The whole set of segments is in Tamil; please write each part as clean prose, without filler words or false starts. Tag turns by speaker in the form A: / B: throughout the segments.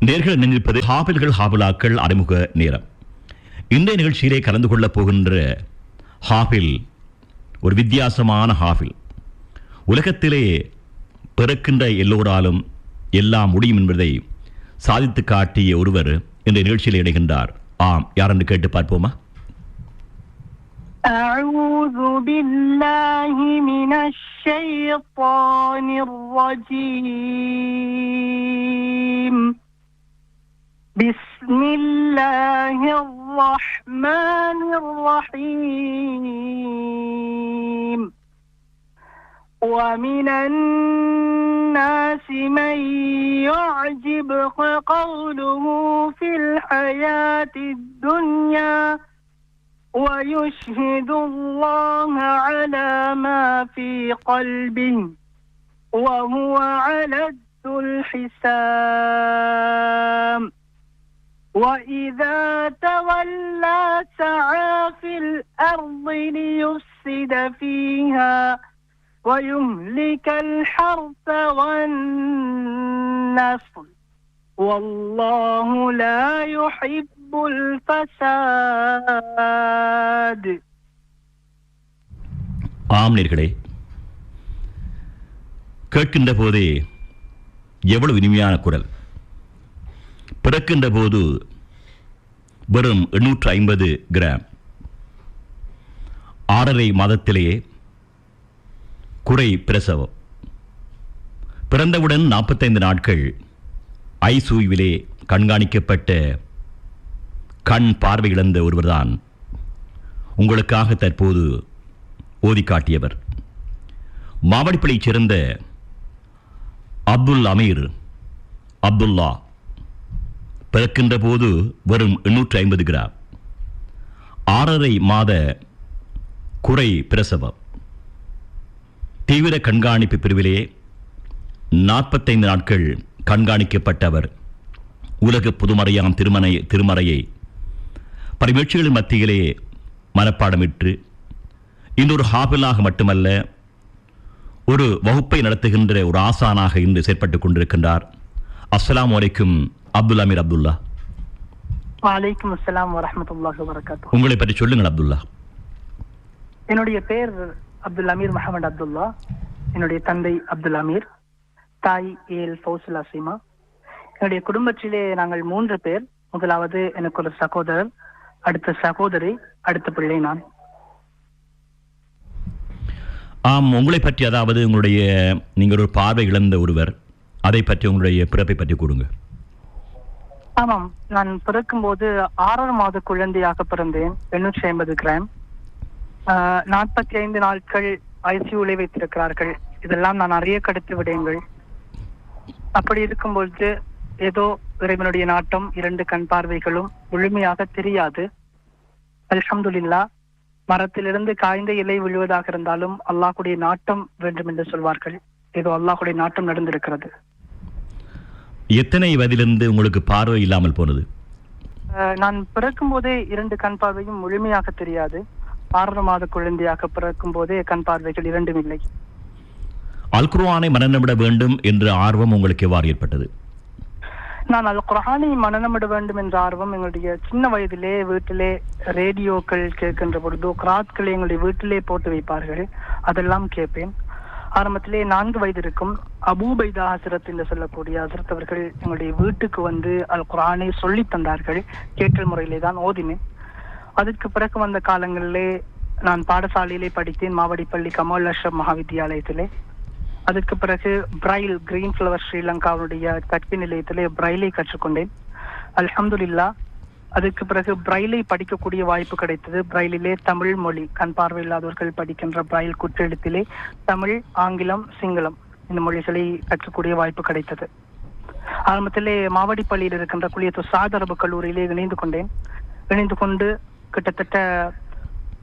A: நேர்கள் நினைப்பது ஹாபில்கள் ஹாபிலாக்கள் அறிமுக நேரம். இந்த நிகழ்ச்சியிலே கலந்து கொள்ளப் போகின்ற ஹாபில் ஒரு வித்தியாசமான ஹாபில். உலகத்திலே பிறக்கின்ற எல்லோராலும் எல்லாம் முடியும் என்பதை சாதித்து காட்டிய ஒருவர் இந்த நிகழ்ச்சியில் இணைகின்றார். ஆம், யார் என்று கேட்டு பார்ப்போமா?
B: أعوذ بالله من الشيطان الرجيم بسم الله الرحمن الرحيم ومن الناس من يعجبك قوله في الحياة الدنيا ويشهد الله على ما في قلبه وهو علد الحساب وإذا تولى سعى في الأرض ليفسد فيها ويهلك الحرث والنسل والله لا يحب الفساد.
A: ஆம் நேர்களே, கேட்கின்ற போதே எவ்வளவு இனிமையான குரல். பிறக்கின்ற போது வெறும் 850 கிராம், 6.5 மாதத்திலேயே குறை பிரசவம். பிறந்தவுடன் 45 நாட்கள் ஐசியூவிலே கண்காணிக்கப்பட்ட கண் பார்வை இழந்த ஒருவர்தான் உங்களுக்காக தற்போது ஓதி காட்டியவர். மாவடிப்பள்ளியைச் சேர்ந்த அப்துல் அமீர் அப்துல்லா. பிறக்கின்ற போது வெறும் 850 கிராம், 6.5 மாத குறை பிரசவம். தீவிர கண்காணிப்பு பிரிவிலே 45 நாட்கள் கண்காணிக்கப்பட்டவர் உலக புதுமறையாம் திருமறையை பரிமுயற்சிகளின் மத்தியிலே மனப்பாடமிட்டு இன்னொரு ஹாபிலாக மட்டுமல்ல, ஒரு வகுப்பை நடத்துகின்ற ஒரு ஆசானாக இன்று செயற்பட்டுக் கொண்டிருக்கின்றார். அஸ்ஸலாமு அலைக்கும் அப்துல் அமீர் அப்துல்லா.
B: வலைக்கும் அஸ்ஸலாம் வரஹ்மத்துல்லாஹி வபரகாத்துஹு.
A: உங்களை பற்றி சொல்லுங்கள் அப்துல்லா.
B: என்னுடைய பெயர் அப்துல் அமீர் முஹம்மது அப்துல்லா. என்னுடைய தந்தை அப்துல் அமீர், தாய் ஏல் ஃபௌசுல் அசீமா. என்னுடைய குடும்பத்திலே நாங்கள் 3 பேர். முதலாவது எனக்கு ஒரு சகோதரர், அடுத்த சகோதரி, அடுத்த பிள்ளை நான்.
A: ஆம், உங்களை பற்றி, அதாவது உங்களுடைய நீங்கள் ஒரு பார்வை இழந்த ஒருவர், அதை பற்றி உங்களுடைய பிறப்பை பற்றி கூறுங்க.
B: ஆமாம், நான் பிறக்கும்போது 6 மாத குழந்தையாக பிறந்தேன். 850 கிராம், 45 நாட்கள் ஐசியூலே வைத்திருக்கிறார்கள். இதெல்லாம் நான் அறிய கடத்து விடயங்கள். அப்படி இருக்கும்பொழுது ஏதோ இறைவனுடைய நாட்டம், 2 கண் பார்வைகளும் முழுமையாக தெரியாது. அல்ஹம்துலில்லாஹ், மரத்திலிருந்து காய்ந்த இலை விழுவதாக இருந்தாலும் அல்லாஹ்வுடைய நாட்டம் வேண்டும் என்று சொல்வார்கள். ஏதோ அல்லாஹ்வுடைய நாட்டம் நடந்திருக்கிறது.
A: எத்தனை வயதிலிருந்து உங்களுக்கு பார்வை இல்லாமல் போனது?
B: நான் பிறக்கும் போதே 2 கண் பார்வையும் முழுமையாக தெரியாது. 6 மாத குழந்தையாக பிறக்கும் போதே கண் பார்வைகள் 2 இல்லை.
A: அல் குர்ஆனை மனநமிட வேண்டும் என்ற ஆர்வம் உங்களுக்கு எவ்வாறு ஏற்பட்டது?
B: நான் அல் குர்ஆனை மனநமிட வேண்டும் என்ற ஆர்வம் எங்களுடைய சின்ன வயதிலே வீட்டிலே ரேடியோக்கள் கேட்கின்ற பொழுது கிராத்களை எங்களுடைய வீட்டிலே போட்டு வைப்பார்கள். அதெல்லாம் கேட்பேன். ஆரம்பத்திலே 4 வயது இருக்கும். அபூபைதா ஹசரத் என்று சொல்லக்கூடிய ஹசரத் அவர்கள் எங்களுடைய வீட்டுக்கு வந்து அல் குர்ஆனை சொல்லி தந்தார்கள். கேட்டல் முறையிலே தான் ஓதினேன். அதற்கு பிறகு வந்த காலங்களிலே நான் பாடசாலையிலே படித்தேன், மாவடிப்பள்ளி கமால் அஷ்ரப் மகாவித்யாலயத்திலே. அதற்கு பிறகு பிரைல் கிரீன் ஃபிளவர் ஸ்ரீலங்காவுடைய கல்வி நிலையத்திலே பிரைலை கற்றுக்கொண்டேன். அல்ஹம்துலில்லாஹ். அதற்கு பிறகு பிரைலை படிக்கக்கூடிய வாய்ப்பு கிடைத்தது. பிரைலிலே தமிழ் மொழி, கண் பார்வையில்லாதவர்கள் படிக்கின்ற பிரைல் குற்றெழுத்திலே தமிழ், ஆங்கிலம், சிங்களம் இந்த மொழிகளை கற்றக்கூடிய வாய்ப்பு கிடைத்தது. ஆரம்பத்திலே மாவடிப்பள்ளியில் இருக்கின்ற குலியத்து சாத் அரபு கல்லூரியிலே இணைந்து கொண்டு கிட்டத்தட்ட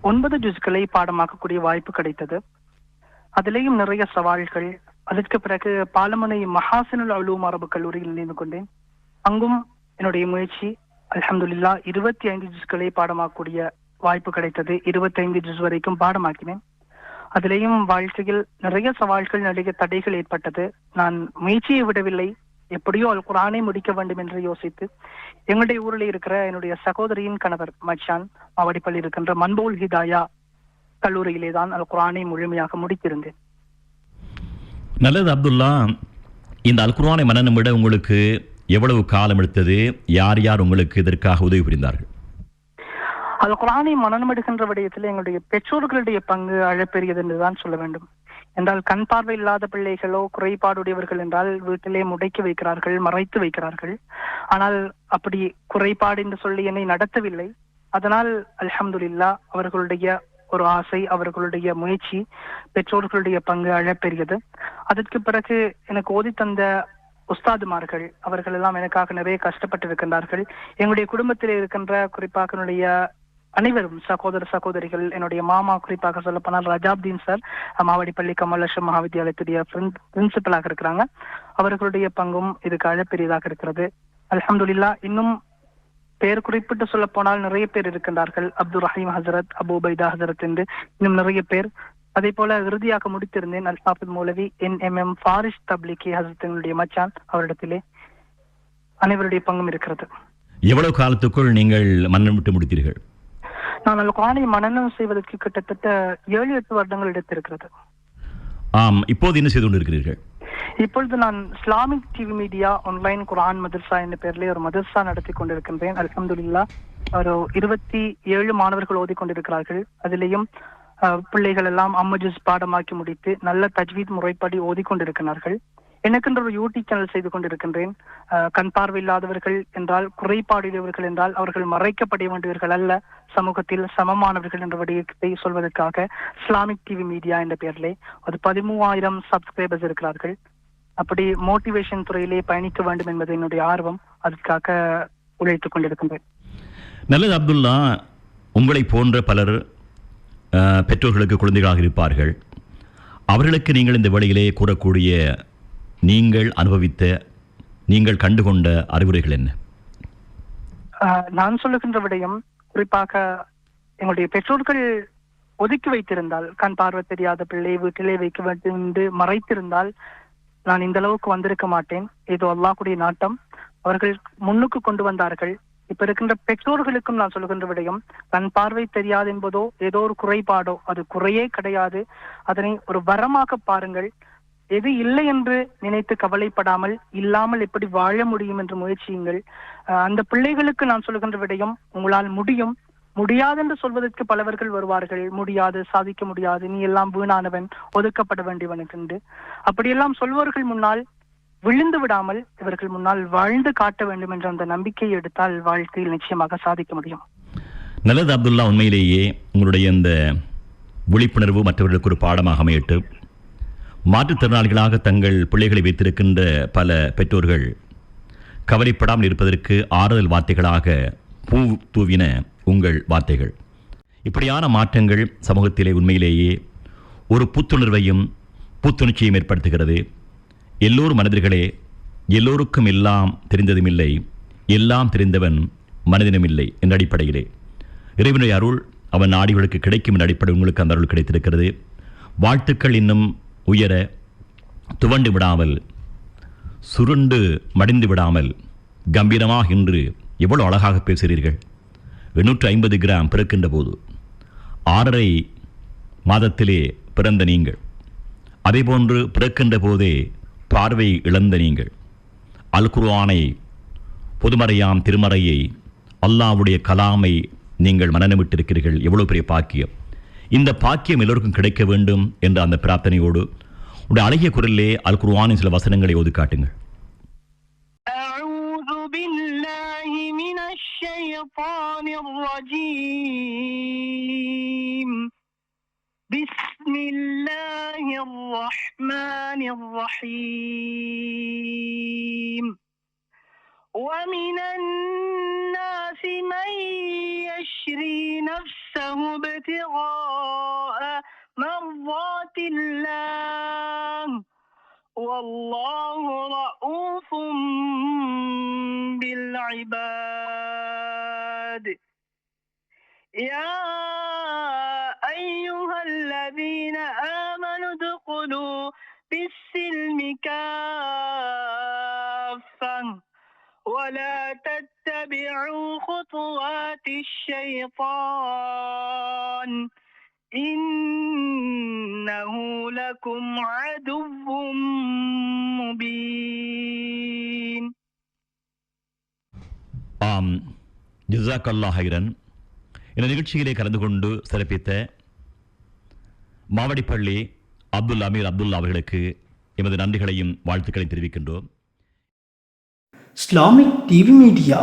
B: 9 ஜுஸ்களை பாடமாக்கக்கூடிய வாய்ப்பு கிடைத்தது. அதிலேயும் நிறைய சவால்கள். அதற்கு பிறகு பாலமனை மஹாசினுல் உலூம் அரபு கல்லூரியில் இணைந்து கொண்டேன். அங்கும் என்னுடைய முயற்சி அல்ஹம்துலில்லாஹ் 25 ஜுஸ்களை பாடமாக்கக்கூடிய வாய்ப்பு கிடைத்தது. 25 ஜுஸ் வரைக்கும் பாடமாக்கினேன். அதிலேயும் வாழ்க்கையில் நிறைய சவால்கள், நிறைய தடைகள் ஏற்பட்டது. நான் முயற்சியை விடவில்லை. எப்படியோ அல் குர்ஆனை முடிக்க வேண்டும் என்று யோசித்து எங்களுடைய ஊரில் இருக்கிற என்னுடைய சகோதரியின் கணவர் மச்சான் மாவடிப்பள்ளி இருக்கின்ற மன்போல் ஹிதாயா கல்லூரியிலே தான் அல் குர்ஆனை முழுமையாக முடித்திருந்தேன்.
A: நல்லது அப்துல்லா, இந்த அல் குர்ஆனை மனனம் விட உங்களுக்கு எவ்வளவு காலம் எடுத்தது? யார் யார் உங்களுக்கு இதற்காக உதவி புரிந்தார்கள்?
B: அல் குர்ஆனை மனனம் எடுக்கின்ற விடயத்தில் எங்களுடைய பெற்றோர்களுடைய பங்கு அழப்பெரியது என்றுதான் சொல்ல வேண்டும். என்றால் கண் பார்வை இல்லாத பிள்ளைகளோ குறைபாடுடையவர்கள் என்றால் வீட்டிலே முடக்கி வைக்கிறார்கள், மறைத்து வைக்கிறார்கள். ஆனால் அப்படி குறைபாடு என்று சொல்லி என்னை நடத்தவில்லை. அதனால் அல்ஹம்துலில்லாஹ் அவர்களுடைய ஒரு ஆசை, அவர்களுடைய முயற்சி, பெற்றோர்களுடைய பங்கு அழப்பெரியது. அதற்கு பிறகு எனக்கு ஓதி தந்த உஸ்தாதுமார்கள் அவர்கள் எல்லாம் எனக்காக நிறைய கஷ்டப்பட்டு இருக்கின்றார்கள். எங்களுடைய குடும்பத்தில் இருக்கின்ற குறிப்பாக என்னுடைய அனைவரும் சகோதர சகோதரிகள், என்னுடைய மாமா குறிப்பாக சொல்லப்போனால் ரஜாப்தீன் சார் மாவடிப்பள்ளி கமலேஸ்வர் மகாவித்யாலயத்துடைய பிரின்சிபலாக இருக்கிறாங்க. அவர்களுடைய பங்கும் இதுக்கு அழப்பெரியதாக இருக்கிறது. அல்ஹம்துலில்லாஹ் இன்னும் பெயர் குறிப்பிட்டு சொல்ல போனால் நிறைய பேர் இருக்கின்றார்கள். அப்துல் ரஹீம் ஹசரத், அபு உபைதா ஹசரத் என்று இன்னும் நிறைய பேர். அதே போல இறுதியாக முடித்திருந்தேன் அல் ஹாஃபிஸ் மௌலவி NMM ஃபாரிஸ் தப்லிகி ஹசரத்தினுடைய மச்சான், அவரிடத்திலே அனைவருடைய பங்கும் இருக்கிறது.
A: எவ்வளவு காலத்துக்குள் நீங்கள் மன்னன் விட்டு முடித்தீர்கள்?
B: நான் அல் குர்ஆனை மனனம் செய்வதற்கு கிட்டத்தட்ட 7-8 வருடங்கள் எடுத்திருக்கிறது.
A: ஆம், இப்போது என்ன செய்து கொண்டிருக்கிறீர்கள்?
B: இப்பொழுது நான் இஸ்லாமிக் டிவி மீடியா ஆன்லைன் குர்ஆன் மதர்சா என்ற பெயரிலே ஒரு மதர்சா நடத்தி கொண்டிருக்கின்றேன். அல்ஹம்துலில்லாஹ் ஒரு 27 மாணவர்கள் ஓதிக்கொண்டிருக்கிறார்கள். அதிலேயும் பிள்ளைகள் எல்லாம் அம்மஜுஸ் பாடமாக்கி முடித்து நல்ல தஜ்வீத் முறைப்படி ஓதிக்கொண்டிருக்கிறார்கள். எனக்கென்ற ஒரு யூடியூப் சேனல் செய்து கொண்டிருக்கின்றேன். கண் பார்வை இல்லாதவர்கள் என்றால், குறைபாடுடையவர்கள் என்றால் அவர்கள் மறைக்கப்பட வேண்டியவர்கள் அல்ல, சமூகத்தில் சமமானவர்கள் என்ற விடயத்தை சொல்வதற்காக இஸ்லாமிக் டிவி மீடியா என்ற பெயரிலே அது 13,000 சப்ஸ்கிரைபர்ஸ் இருக்கிறார்கள். அப்படி மோட்டிவேஷன் துறையிலே பயணிக்க வேண்டும் என்பது என்னுடைய ஆர்வம். அதற்காக உழைத்துக் கொண்டிருக்கின்றேன்.
A: நல்லது அப்துல்லா, உங்களை போன்ற பலர் பெற்றோர்களுக்கு குழந்தைகளாக இருப்பார்கள். அவர்களுக்கு நீங்கள் இந்த வேளையிலே கூறக்கூடிய, நீங்கள் அனுபவித்த, நீங்கள் கண்டுகொண்ட அறிவுரைகள் என்ன?
B: நான் சொல்லுகின்ற விடயம் குறிப்பாக எங்களுடைய பெற்றோர்கள் ஒதுக்கி வைத்திருந்தால், கண் பார்வை தெரியாத பிள்ளை வீட்டிலே வைக்க வேண்டும் என்று மறைத்திருந்தால் நான் இந்த அளவுக்கு வந்திருக்க மாட்டேன். ஏதோ அல்லாஹ்வுடைய நாட்டம். அவர்கள் முன்னுக்கு கொண்டு வந்தார்கள். இப்ப இருக்கின்ற பெற்றோர்களுக்கும் நான் சொல்லுகின்ற விடயம், கண் பார்வை தெரியாது என்பதோ ஏதோ ஒரு குறைபாடோ அது குறையே கிடையாது. அதனை ஒரு வரமாக பாருங்கள். எது இல்லை என்று நினைத்து கவலைப்படாமல் இல்லாமல் எப்படி வாழ முடியும் என்று முயற்சியுங்கள். அந்த பிள்ளைகளுக்கு நான் சொல்லுகின்ற விடயம், உங்களால் முடியும். முடியாது என்று சொல்வதற்கு பலவர்கள் வருவார்கள். முடியாது, சாதிக்க முடியாது, நீ எல்லாம் வீணானவன், ஒதுக்கப்பட வேண்டியவன் என்று. அப்படியெல்லாம் சொல்வர்கள் முன்னால் விழுந்து விடாமல் இவர்கள் முன்னால் வாழ்ந்து காட்ட வேண்டும் என்ற அந்த நம்பிக்கையை எடுத்தால் வாழ்க்கையில் நிச்சயமாக சாதிக்க முடியும்.
A: நல்லது அப்துல்லா, உண்மையிலேயே உங்களுடைய இந்த விழிப்புணர்வு மற்றவர்களுக்கு ஒரு பாடமாக அமையட்டு. மாற்றுத்திறனாளிகளாக தங்கள் பிள்ளைகளை வைத்திருக்கின்ற பல பெற்றோர்கள் கவலைப்படாமல் இருப்பதற்கு ஆறுதல் வார்த்தைகளாக பூ தூவின உங்கள் வார்த்தைகள். இப்படியான மாற்றங்கள் சமூகத்திலே உண்மையிலேயே ஒரு புத்துணர்வையும் புத்துணர்ச்சியையும் ஏற்படுத்துகிறது. எல்லோரும் மனிதர்களே, எல்லோருக்கும் எல்லாம் தெரிந்ததுமில்லை, எல்லாம் தெரிந்தவன் மனிதனுமில்லை என்ற அடிப்படையிலே இறைவனுடைய அருள் அவன் நாடிகளுக்கு கிடைக்கும் என்ற அடிப்படை உங்களுக்கு அந்த அருள் கிடைத்திருக்கிறது. வாழ்த்துக்கள். இன்னும் உயர, துவண்டு விடாமல், சுருண்டு மடிந்து விடாமல் கம்பீரமாக இன்று எவ்வளவு அழகாக பேசுகிறீர்கள். 850 கிராம் பிறக்கின்ற போது 6.5 மாதத்திலே பிறந்த நீங்கள், அதேபோன்று பிறக்கின்ற போதே பார்வை இழந்த நீங்கள், அல் குர்ஆனை, பொதுமறையாம் திருமறையை, அல்லாஹ்வுடைய கலாமை நீங்கள் மனநமிட்டிருக்கிறீர்கள். எவ்வளவு பெரிய பாக்கியம்! இந்த பாக்கியம் எல்லோருக்கும் கிடைக்க வேண்டும் என்ற அந்த பிரார்த்தனையோடு உடைய அழகிய குரலிலே அல் குர்ஆனின் சில வசனங்களை ஓதி காட்டுங்கள்.
B: أعوذ بالله من الشيطان الرجيم. بسم الله الرحمن الرحيم. ومن الناس من يشري نفسه ابتغاء مرضات الله والله رؤوف بالعباد. يا أيها الذين آمنوا ادخلوا بالسلم كافة ولا تتبعوا خطوات الشيطان إنه لكم عدو مبين.
A: ஆம், ஜஸாக்கல்லாஹ் ஹைரன். இந்த நிகழ்ச்சியிலே கலந்து கொண்டு சிறப்பித்த மாவடிப்பள்ளி அப்துல் அமீர் அப்துல்லா அவர்களுக்கு எமது நன்றிகளையும் வாழ்த்துக்களையும் தெரிவிக்கின்றோம்.
C: Islamic TV media